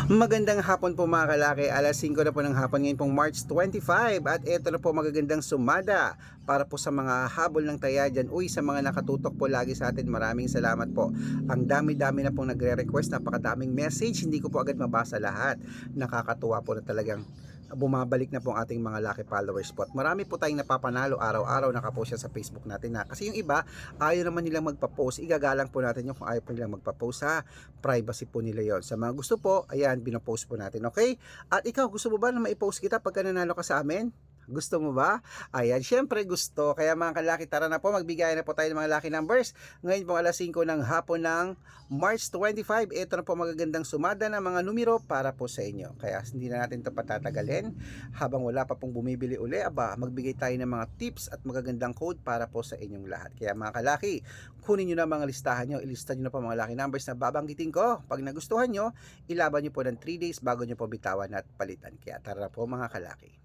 Magandang hapon po mga kalaki, alas 5 na po ng hapon ngayon pong March 25 at eto na po magagandang sumada para po sa mga habol ng taya dyan. Uy, sa mga nakatutok po lagi sa atin, maraming salamat po. Ang dami-dami na pong nagre-request, napakadaming message, hindi ko po agad mabasa lahat. Nakakatuwa po na talagang bumabalik na po ang ating mga lucky followers po. At marami po tayong napapanalo araw-araw, nakapost yan sa Facebook natin na. Kasi yung iba, ayaw naman nilang magpa-post. Igagalang po natin yung kung ayaw po nilang magpa-post ha. Privacy po nila yon. Sa mga gusto po, ayan, pinopost po natin, okay? At ikaw, gusto mo ba na maipost kita pagka nanalo ka sa amin? Gusto mo ba? Ayan, syempre gusto. Kaya mga kalaki, tara na po, magbigay na po tayo ng mga lucky numbers. Ngayon pong alas 5 ng hapon ng March 25, ito na po magagandang sumada ng mga numero para po sa inyo. Kaya hindi na natin ito patatagalin. Habang wala pa pong bumibili uli, magbigay tayo ng mga tips at magagandang code para po sa inyong lahat. Kaya mga kalaki, kunin nyo na mga listahan nyo, ilista nyo na po mga lucky numbers na babanggitin ko. Pag nagustuhan nyo, ilaban nyo po ng 3 days bago nyo po bitawan at palitan. Kaya tara po mga kalaki.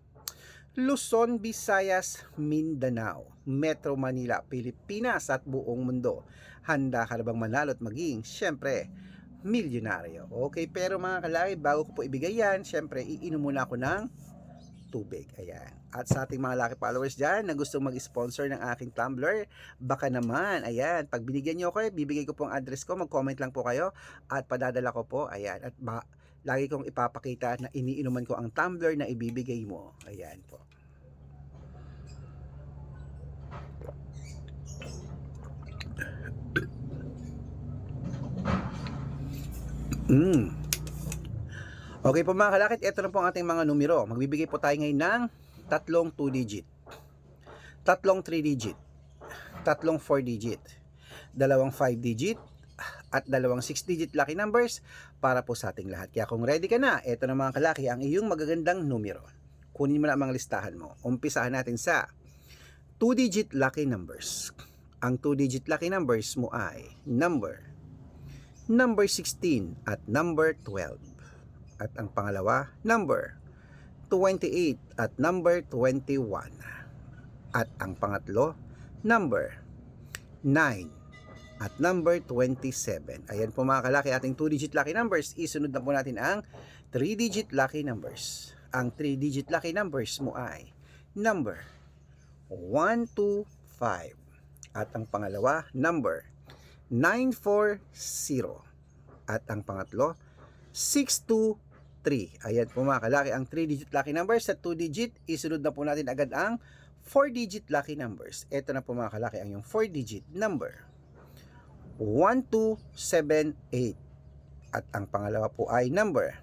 Luzon, Visayas, Mindanao, Metro Manila, Pilipinas at buong mundo. Handa ka na bang manalo at maging, syempre, milyonaryo? Okay, pero mga kalaki, bago ko po ibigay yan, syempre, iinom muna ako ng tubig. Ayan. At sa ating mga lucky followers dyan na gustong mag-sponsor ng aking tumbler, baka naman, ayan, pag binigyan nyo ako, bibigay ko po ang address ko, mag-comment lang po kayo at padadala ko po, ayan, at lagi kong ipapakita na iniinuman ko ang tumbler na ibibigay mo. Ayan po. Okay po mga kalakit, ito na po ang ating mga numero. Magbibigay po tayo ngayon ng tatlong 2 digit, tatlong 3 digit, tatlong 4 digit, dalawang 5 digit, at dalawang 6 digit lucky numbers para po sa ating lahat. Kaya kung ready ka na, ito na mga kalaki ang iyong magagandang numero. Kunin mo na ang mga listahan mo. Umpisahan natin sa 2 digit lucky numbers. Ang 2 digit lucky numbers mo ay number 16 at number 12. At ang pangalawa, number 28 at number 21. At ang pangatlo, number 9 at number 27. Ayan po mga kalaki, ating 2-digit lucky numbers. Isunod na po natin ang 3-digit lucky numbers. Ang 3-digit lucky numbers mo ay number 125. At ang pangalawa, number 940. At ang pangatlo, 623. Ayan po mga kalaki, ang 3-digit lucky numbers. Sa 2-digit, isunod na po natin agad ang 4-digit lucky numbers. Ito na po mga kalaki ang yung 4-digit number 1278. At ang pangalawa po ay number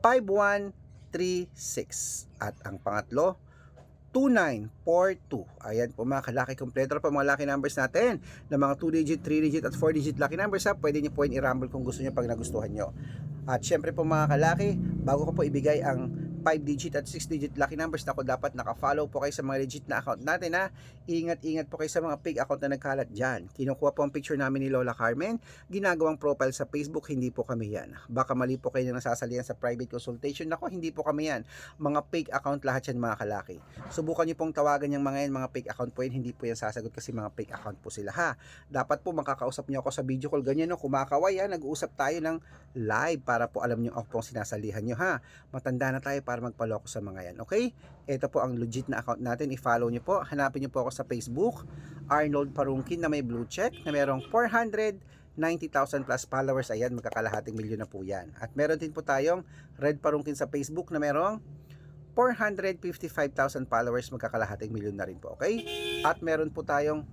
5136. At ang pangatlo, 2942. Ayan po mga kalaki, kompleto na po mga lucky numbers natin ng mga 2-digit, 3-digit at 4-digit lucky numbers ha. Pwede nyo po yung i-rumble kung gusto nyo pag nagustuhan nyo. At syempre po mga kalaki, bago ko po ibigay ang 5-digit at 6-digit lucky numbers na dapat naka-follow po kayo sa mga legit na account natin ha. Ingat-ingat po kayo sa mga fake account na nagkalat dyan. Kinukuha po ang picture namin ni Lola Carmen, ginagawang profile sa Facebook, hindi po kami yan. Baka mali po kayo na nasasalihan sa private consultation. Nako, hindi po kami yan. Mga fake account lahat yan mga kalaki. Subukan nyo pong tawagan yung mga yan, mga fake account po yan, hindi po yan sasagot kasi mga fake account po sila ha. Dapat po makakausap nyo ako sa video call, ganyan no, kumakaway ha, nag-uusap tayo ng live para po alam nyo ako pong sinasalihan nyo ha. Matanda na tayo para magpaloko sa mga yan, okay? Ito po ang legit na account natin, i-follow nyo po, hanapin nyo po ako sa Facebook, Arnold Parungkin na may blue check, na merong 490,000 plus followers, ayan, magkakalahating milyon na po yan. At meron din po tayong Red Parungkin sa Facebook na merong 455,000 followers, magkakalahating milyon na rin po, okay? At meron po tayong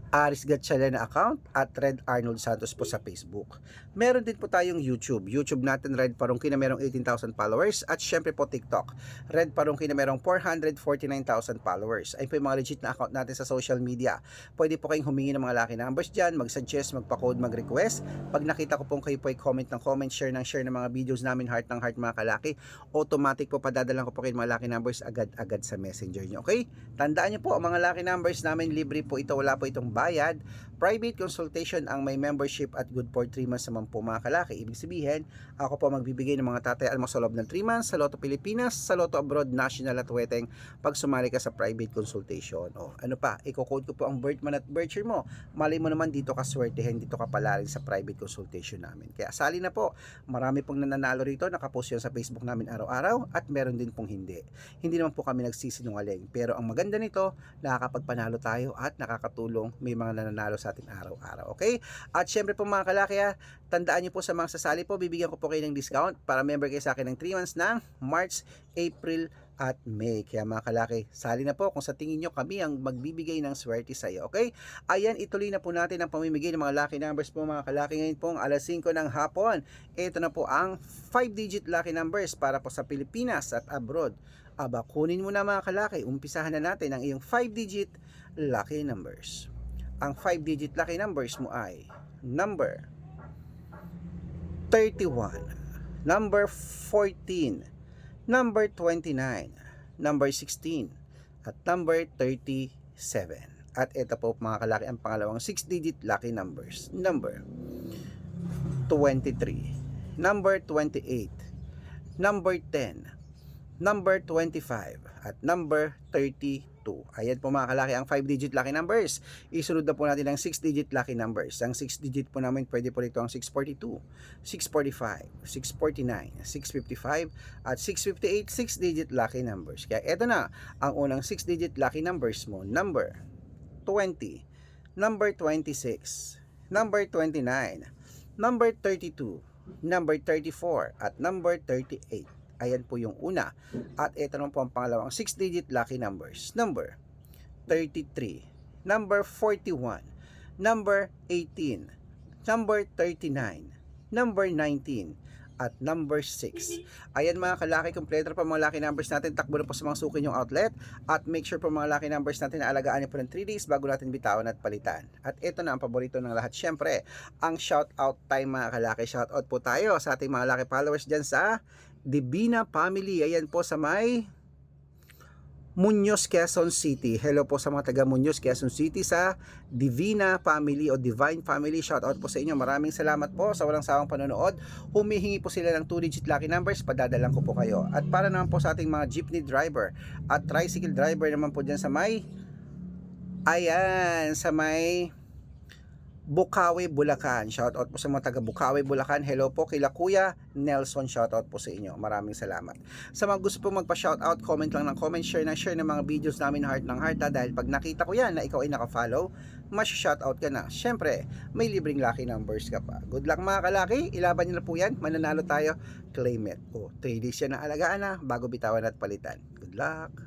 Aris Gatchalian na account at Red Arnold Santos po sa Facebook. Meron din po tayong YouTube. YouTube natin, Red Parungkin na merong 18,000 followers. At syempre po TikTok, Red Parungkin na merong 449,000 followers. Ayun po yung mga legit na account natin sa social media. Pwede po kayong humingi ng mga lucky numbers dyan, mag-suggest, magpa-code, mag-request. Pag nakita ko pong kayo po ay comment ng comment, share ng mga videos namin, heart ng heart mga kalaki, automatic po padadalan ko po kayo mga lucky numbers agad-agad sa messenger nyo. Okay? Tandaan nyo po, ang mga lucky numbers namin libre po ito, wala po itong bayad Private consultation ang may membership at good for 3 months naman po mga kalaki. Ibig sabihin, ako po magbibigay ng mga tatayaan mo sa loob ng 3 months sa Lotto Pilipinas, sa Lotto Abroad, National at Weteng pag sumali ka sa private consultation. O ano pa, i-code ko po ang birth month at birth year mo. Malay mo naman dito ka swertehin, dito ka palarin sa private consultation namin. Kaya sali na po, marami pong nananalo rito, nakapost yun sa Facebook namin araw-araw at meron din pong hindi. Hindi naman po kami nagsisinungaling, pero ang maganda nito, nakakapagpanalo tayo at nakakatulong, may mga nananalo sa atin araw-araw. Okay? At syempre po mga kalaki, tandaan nyo po sa mga sasali po, bibigyan ko po kayo ng discount para member kayo sa akin ng 3 months ng March, April, at May. Kaya mga kalaki, sali na po kung sa tingin nyo kami ang magbibigay ng swerte sa iyo. Okay? Ayan, ituloy na po natin ang pamimigay ng mga lucky numbers po mga kalaki ngayon pong alas 5 ng hapon. Ito na po ang 5-digit lucky numbers para po sa Pilipinas at abroad. Aba, kunin mo na mga kalaki, umpisahan na natin ang iyong 5-digit lucky numbers. Ang 5-digit lucky numbers mo ay number 31, number 14, number 29, number 16, at number 37. At ito po mga kalaki ang pangalawang 6-digit lucky numbers. Number 23, number 28, number 10, number 25, at number 32. Ayan po mga kalaki ang 5-digit lucky numbers. Isunod na po natin ang 6-digit lucky numbers. Ang 6-digit po namin pwede po rito ang 642, 645, 649, 655, at 658 6-digit lucky numbers. Kaya ito na ang unang 6-digit lucky numbers mo. Number 20, number 26, number 29, number 32, number 34, at number 38. Ayan po yung una. At ito naman po ang pangalawang 6-digit lucky numbers. Number 33, number 41, number 18, number 39, number 19, at number 6. Ayan mga kalaki, kompleto pa mga lucky numbers natin. Takbo na po sa mga suki yung outlet. At make sure po mga lucky numbers natin na alagaan niyo po ng 3 days bago natin bitawan at palitan. At ito na ang paborito ng lahat. Syempre, ang shout out time mga kalaki. Shout out po tayo sa ating mga lucky followers dyan sa Divina Family. Ayan po sa may Muñoz, Quezon City. Hello po sa mga taga Muñoz, Quezon City sa Divina Family o Divine Family. Shout out po sa inyo. Maraming salamat po sa walang sawang panonood. Humihingi po sila ng 2-digit lucky numbers. Padadalan ko po kayo. At para naman po sa ating mga jeepney driver at tricycle driver naman po dyan sa may sa may Bukawi, Bulacan. Shoutout po sa mga taga Bukawi, Bulacan. Hello po kila Kuya Nelson. Shoutout po sa inyo. Maraming salamat. Sa mga gusto po magpa-shoutout, comment lang ng comment, share ng mga videos namin heart ng heart dahil pag nakita ko yan na ikaw ay naka-follow, mas-shoutout ka na. Syempre, may libreng lucky numbers ka pa. Good luck mga kalaki. Ilaban nyo na po yan. Mananalo tayo. Claim it. 3 days yan na alagaan na bago bitawan at palitan. Good luck.